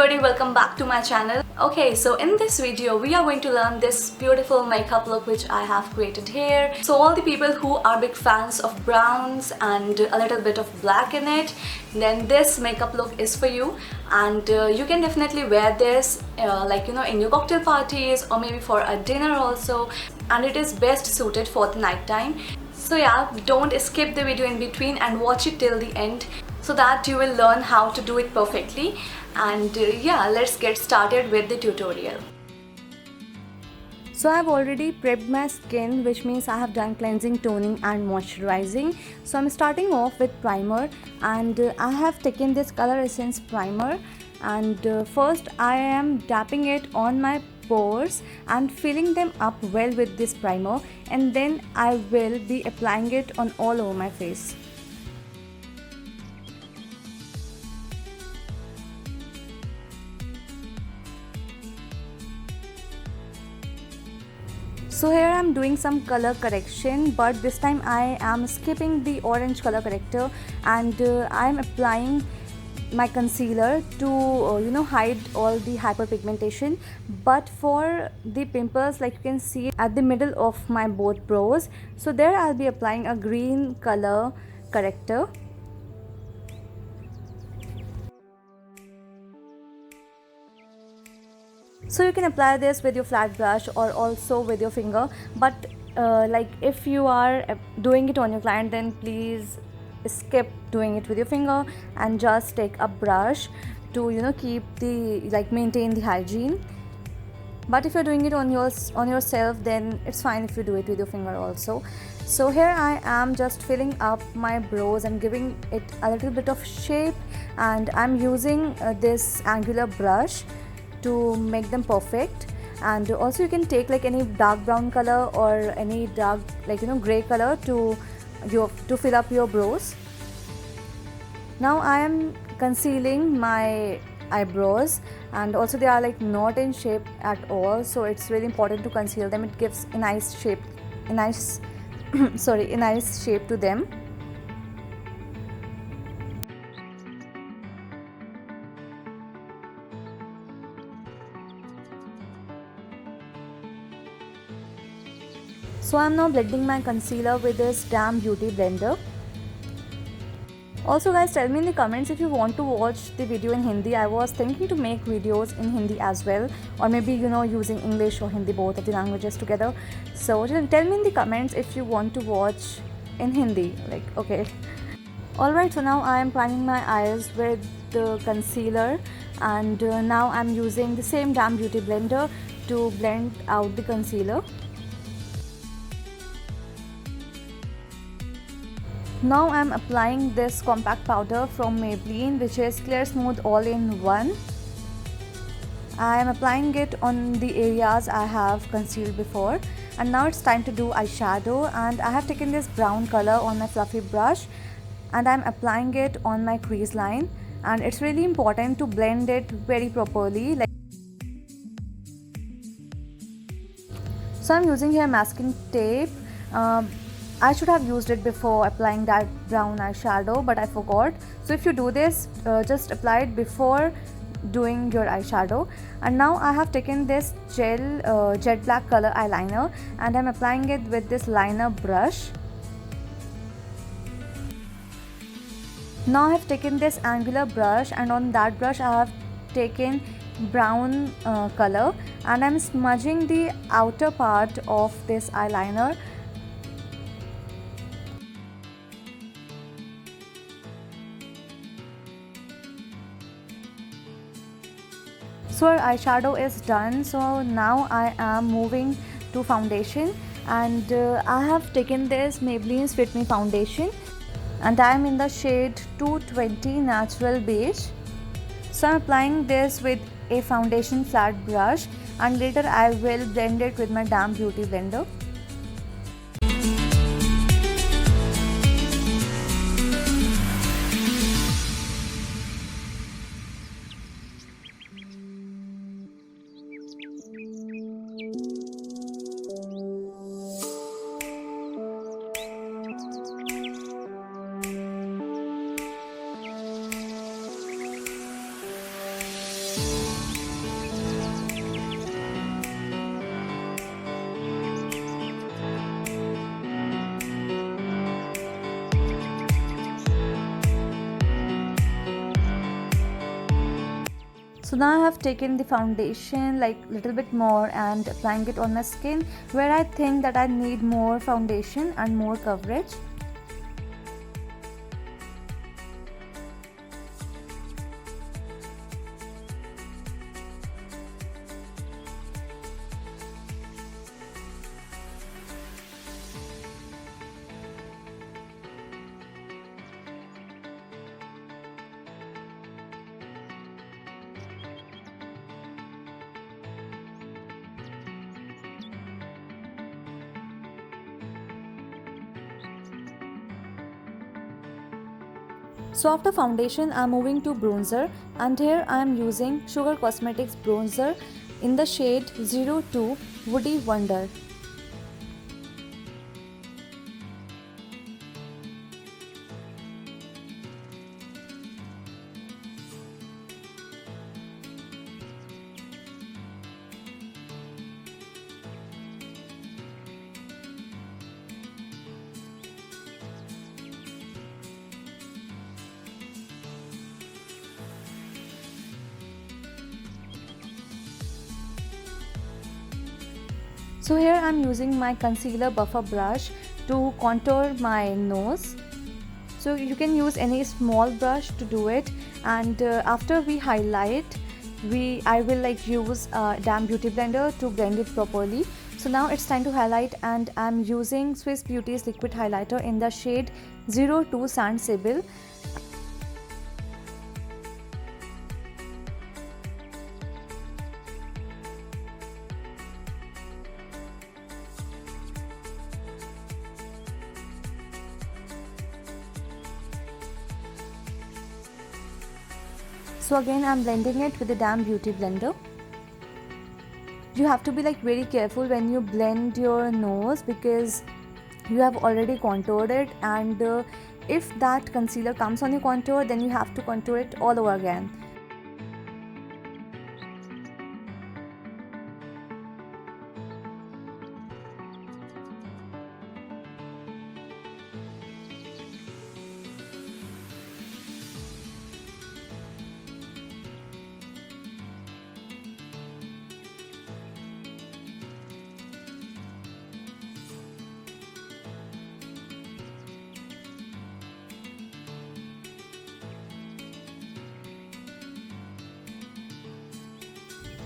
everybody, welcome back to my channel. Okay, so in this video we are going to learn this beautiful makeup look which I have created here. So all the people who are big fans of browns and a little bit of black in it, then this makeup look is for you. And you can definitely wear this in your cocktail parties or maybe for a dinner also, and it is best suited for the night time. So yeah, don't skip the video in between and watch it till the end so that you will learn how to do it perfectly. And yeah, let's get started with the tutorial. So I have already prepped my skin, which means I have done cleansing, toning and moisturizing. So I'm starting off with primer, and I have taken this Color Essence primer, and first I am dapping it on my pores and filling them up well with this primer, and then I will be applying it on all over my face. So here I am doing some color correction, but this time I am skipping the orange color corrector, and I am applying my concealer to hide all the hyperpigmentation. But for the pimples, like you can see at the middle of my both brows, so there I'll be applying a green color corrector. So you can apply this with your flat brush or also with your finger, but if you are doing it on your client, then please skip doing it with your finger and just take a brush to keep the maintain the hygiene. But if you're doing it on yourself, then it's fine if you do it with your finger also. So here I am just filling up my brows and giving it a little bit of shape, and I'm using this angular brush to make them perfect. And also you can take like any dark brown color or any dark gray color to fill up your brows. Now I am concealing my eyebrows, and also they are like not in shape at all, so it's really important to conceal them. It gives a nice shape, a nice shape to them. So I'm now blending my concealer with this Damn Beauty blender. Also guys, tell me in the comments if you want to watch the video in Hindi. I was thinking to make videos in Hindi as well, or maybe using English or Hindi, both of the languages together. So tell me in the comments if you want to watch in Hindi, okay. Alright, so now I am priming my eyes with the concealer, and now I'm using the same Damn Beauty blender to blend out the concealer. Now I am applying this compact powder from Maybelline, which is Clear Smooth All-in-One. I am applying it on the areas I have concealed before. And now it's time to do eyeshadow, and I have taken this brown color on my fluffy brush, and I am applying it on my crease line. And it's really important to blend it very properly. So I'm using here masking tape. I should have used it before applying that brown eyeshadow, but I forgot. So if you do this, just apply it before doing your eyeshadow. And now I have taken this jet black color eyeliner, and I'm applying it with this liner brush. Now I have taken this angular brush, and on that brush I have taken brown color, and I'm smudging the outer part of this eyeliner. So our eyeshadow is done. So now I am moving to foundation, and I have taken this Maybelline's Fit Me foundation, and I am in the shade 220 Natural Beige. So I'm applying this with a foundation flat brush, and later I will blend it with my Damn Beauty blender. So now I have taken the foundation like little bit more and applying it on my skin where I think that I need more foundation and more coverage. So after foundation, I'm moving to bronzer, and here I am using Sugar Cosmetics bronzer in the shade 02 Woody Wonder. So here I am using my concealer buffer brush to contour my nose. So you can use any small brush to do it, and after we highlight, I will like use Damn Beauty Blender to blend it properly. So now it's time to highlight, and I'm using Swiss Beauty's liquid highlighter in the shade 02 Sand Sable. So again I'm blending it with the Damn Beauty Blender. You have to be like very careful when you blend your nose because you have already contoured it, and if that concealer comes on your contour, then you have to contour it all over again.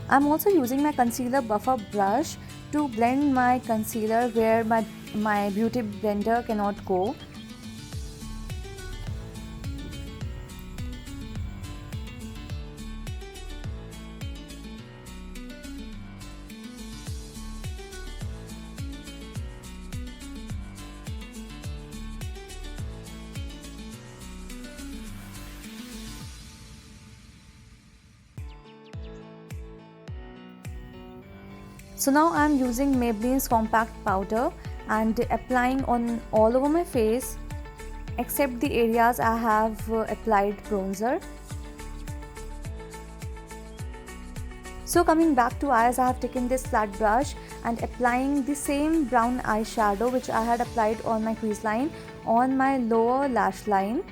I'm also using my concealer buffer brush to blend my concealer where my beauty blender cannot go. So now I'm using Maybelline's compact powder and applying on all over my face except the areas I have applied bronzer. So coming back to eyes, I have taken this flat brush and applying the same brown eyeshadow which I had applied on my crease line on my lower lash line.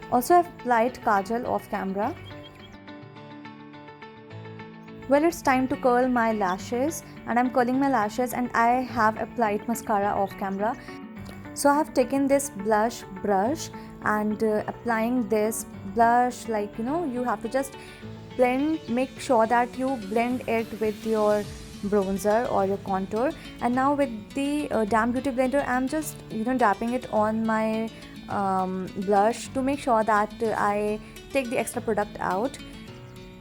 Also I've applied kajal off camera. Well, it's time to curl my lashes, and I'm curling my lashes and I have applied mascara off camera. So I have taken this blush brush and applying this blush, like you have to just blend, make sure that you blend it with your bronzer or your contour. And now with the Damn Beauty Blender, I'm just dabbing it on my blush to make sure that I take the extra product out.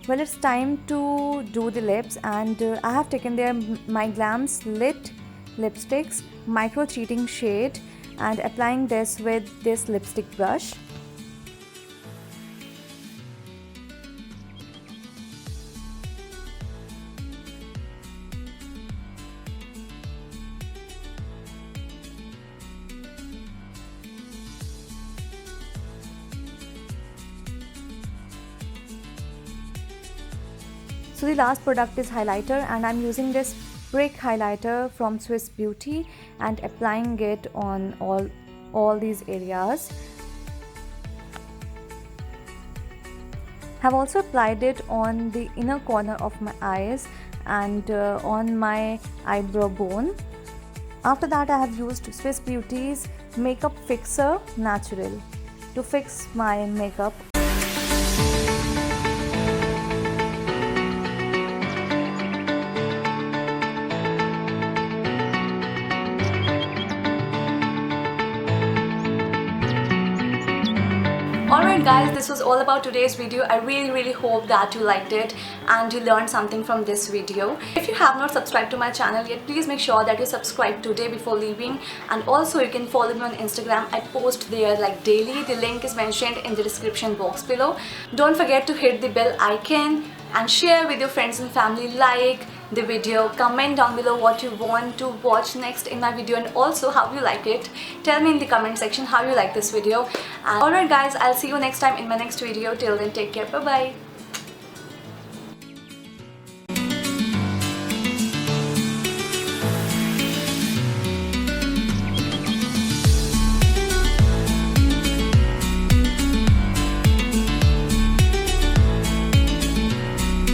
Well, it's time to do the lips, and I have taken there my Glam's Lit lipsticks micro cheating shade and applying this with this lipstick brush. So the last product is highlighter, and I'm using this brick highlighter from Swiss Beauty and applying it on all these areas. Have also applied it on the inner corner of my eyes and on my eyebrow bone. After that, I have used Swiss Beauty's Makeup Fixer Natural to fix my makeup. Alright guys, this was all about today's video. I really hope that you liked it and you learned something from this video. If you have not subscribed to my channel yet, please make sure that you subscribe today before leaving, and also you can follow me on Instagram. I post there like daily. The link is mentioned in the description box below. Don't forget to hit the bell icon and share with your friends and family. Like the video, comment down below what you want to watch next in my video, and also how you like it. Tell me in the comment section how you like this video. And alright guys, I'll see you next time in my next video. Till then, take care. Bye bye.